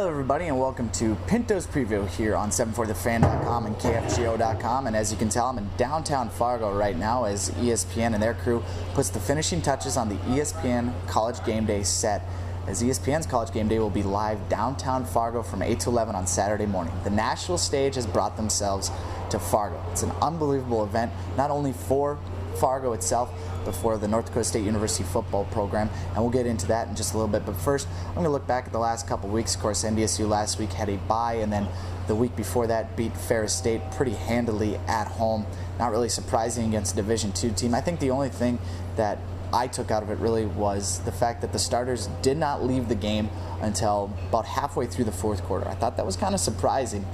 Hello everybody and welcome to Pinto's Preview here on 740thefan.com and KFGO.com, and as you can tell, I'm in downtown Fargo right now as ESPN and their crew puts the finishing touches on the ESPN College Game Day set, as ESPN's College Game Day will be live downtown Fargo from 8 to 11 on Saturday morning. The national stage has brought themselves to Fargo. It's an unbelievable event, not only for Fargo itself, but for the North Dakota State University football program, and we'll get into that in just a little bit. But first, I'm going to look back at the last couple weeks. Of course, NDSU last week had a bye, and then the week before that beat Ferris State pretty handily at home. Not really surprising against a Division II team. I think the only thing that I took out of it really was the fact that the starters did not leave the game until about halfway through the fourth quarter. I thought that was kind of surprising.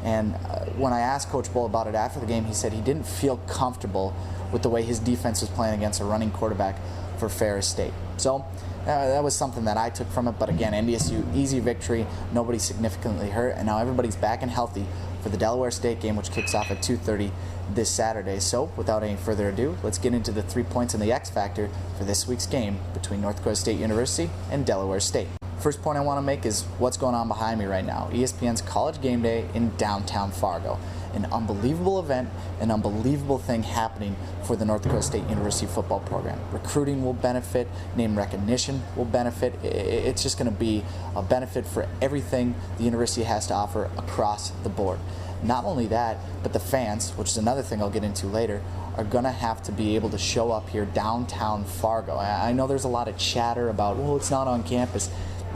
And when I asked Coach Bull about it after the game, he said he didn't feel comfortable with the way his defense was playing against a running quarterback for Ferris State. So that was something that I took from it. But again, NDSU, easy victory, nobody significantly hurt, and now everybody's back and healthy for the Delaware State game, which kicks off at 2:30 this Saturday. So without any further ado, let's get into the 3 points and the X factor for this week's game between North Dakota State University and Delaware State. First point I want to make is what's going on behind me right now. ESPN's College Game Day in downtown Fargo. An unbelievable event, an unbelievable thing happening for the North Dakota State University football program. Recruiting will benefit, name recognition will benefit. It's just going to be a benefit for everything the university has to offer across the board. Not only that, but the fans, which is another thing I'll get into later, are going to have to be able to show up here downtown Fargo. I know there's a lot of chatter about, well, it's not on campus.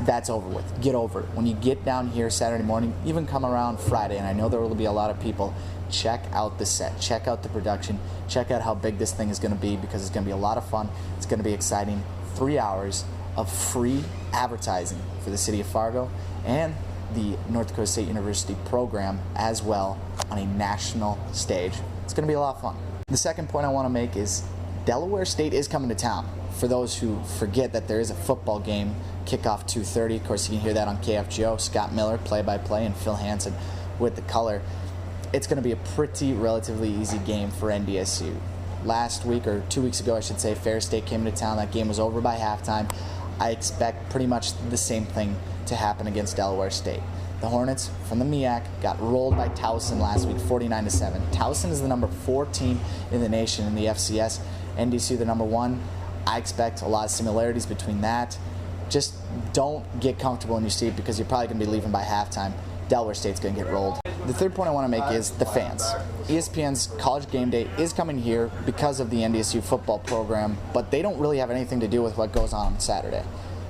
That's over with. Get over it. When you get down here Saturday morning, even come around Friday, and I know there will be a lot of people, check out the set, check out the production, check out how big this thing is going to be, because it's going to be a lot of fun. It's going to be exciting. 3 hours of free advertising for the city of Fargo and the North Dakota State University program as well on a national stage. It's going to be a lot of fun. The second point I want to make is Delaware State is coming to town. For those who forget that there is a football game, kickoff 2:30. Of course, you can hear that on KFGO. Scott Miller, play-by-play, and Phil Hansen with the color. It's going to be a pretty relatively easy game for NDSU. Last week, or 2 weeks ago, I should say, Ferris State came to town. That game was over by halftime. I expect pretty much the same thing to happen against Delaware State. The Hornets from the MEAC got rolled by Towson last week, 49-7. Towson is the number 4 team in the nation in the FCS. NDSU the number 1. I expect a lot of similarities between that. Just don't get comfortable in your seat, because you're probably going to be leaving by halftime. Delaware State's going to get rolled. The third point I want to make is the fans. ESPN's College Game Day is coming here because of the NDSU football program, but they don't really have anything to do with what goes on Saturday.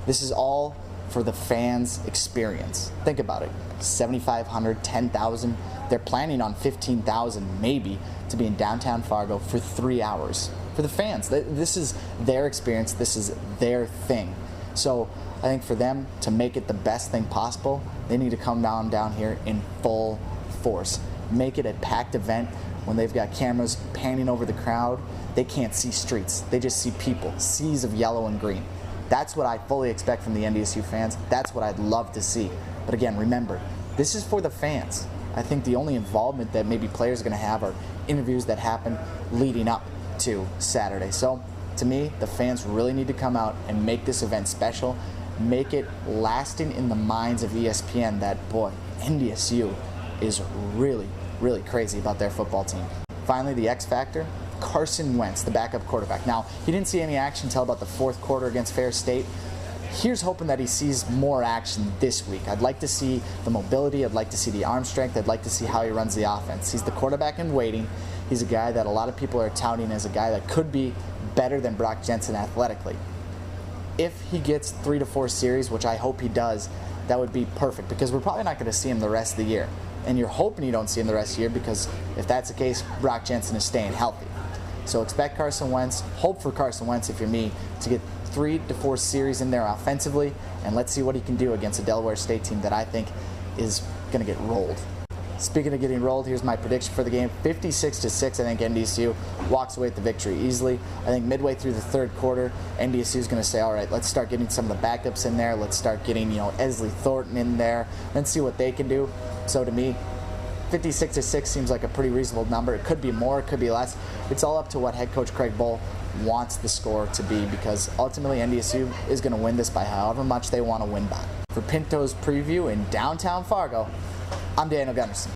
This is all for the fans' experience. Think about it. 7,500, 10,000. They're planning on 15,000 maybe to be in downtown Fargo for 3 hours. For the fans, this is their experience. This is their thing. So I think for them to make it the best thing possible, they need to come down here in full force. Make it a packed event. When they've got cameras panning over the crowd, they can't see streets. They just see people, seas of yellow and green. That's what I fully expect from the NDSU fans. That's what I'd love to see. But again, remember, this is for the fans. I think the only involvement that maybe players are going to have are interviews that happen leading up to Saturday. So to me, the fans really need to come out and make this event special, make it lasting in the minds of ESPN that, boy, NDSU is really, really crazy about their football team. Finally, the X factor, Carson Wentz, the backup quarterback. Now, he didn't see any action until about the fourth quarter against Ferris State. Here's hoping that he sees more action this week. I'd like to see the mobility. I'd like to see the arm strength. I'd like to see how he runs the offense. He's the quarterback in waiting. He's a guy that a lot of people are touting as a guy that could be better than Brock Jensen athletically. If he gets 3 to 4 series, which I hope he does, that would be perfect, because we're probably not going to see him the rest of the year. And you're hoping you don't see him the rest of the year, because if that's the case, Brock Jensen is staying healthy. So expect Carson Wentz, hope for Carson Wentz, if you're me, to get 3 to 4 series in there offensively, and let's see what he can do against a Delaware State team that I think is going to get rolled. Speaking of getting rolled, here's my prediction for the game. 56-6, I think NDSU walks away with the victory easily. I think midway through the third quarter, NDSU is going to say, all right, let's start getting some of the backups in there. Let's start getting, Esley Thornton in there. Let's see what they can do. So to me, 56-6 seems like a pretty reasonable number. It could be more, it could be less. It's all up to what head coach Craig Bull wants the score to be, because ultimately NDSU is going to win this by however much they want to win by. For Pinto's preview in downtown Fargo, I'm Daniel Gunderson.